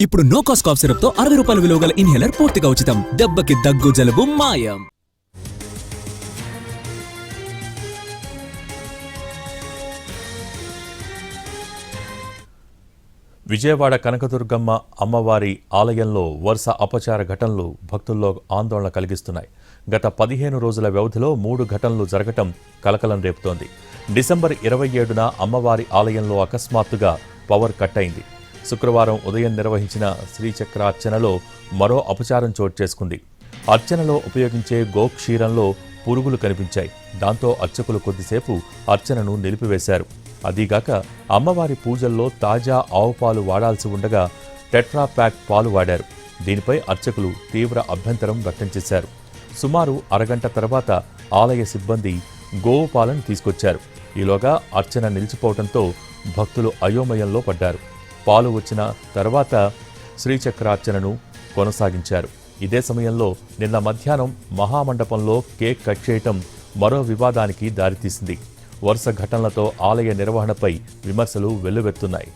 ఇప్పుడు no cost cough syrup తో 60 రూపాయల విలువ గల ఇన్హేలర్ పూర్తిగా ఉచితం. దెబ్బకి దగ్గు జలుబు మాయం. విజయవాడ కనకదుర్గమ్మ అమ్మవారి ఆలయంలో వరుస అపచార ఘటనలు భక్తుల్లో ఆందోళన కలిగిస్తున్నాయి. గత 15 రోజుల వ్యవధిలో 3 ఘటనలు జరగటం కలకలం రేపుతోంది. డిసెంబర్ 27న అమ్మవారి ఆలయంలో అకస్మాత్తుగా పవర్ కట్ అయింది. శుక్రవారం ఉదయం నిర్వహించిన శ్రీచక్రార్చనలో మరో అపచారం చోటు చేసుకుంది. అర్చనలో ఉపయోగించే గోక్షీరంలో పురుగులు కనిపించాయి. దాంతో అర్చకులు కొద్దిసేపు అర్చనను నిలిపివేశారు. అదీగాక అమ్మవారి పూజల్లో తాజా ఆవు పాలు వాడాల్సి ఉండగా టెట్రా ప్యాక్ పాలు వాడారు. దీనిపై అర్చకులు తీవ్ర అభ్యంతరం వ్యక్తం చేశారు. సుమారు అరగంట తర్వాత ఆలయ సిబ్బంది గోవు పాలను తీసుకొచ్చారు. ఈలోగా అర్చన నిలిచిపోవడంతో భక్తులు అయోమయంలో పడ్డారు. పాలు వచ్చిన తర్వాత శ్రీచక్రార్చనను కొనసాగించారు. ఇదే సమయంలో నిన్న మధ్యాహ్నం మహామండపంలో కేక్ కట్ చేయటం మరో వివాదానికి దారితీసింది. వరుస ఘటనలతో ఆలయ నిర్వహణపై విమర్శలు వెల్లువెత్తున్నాయి.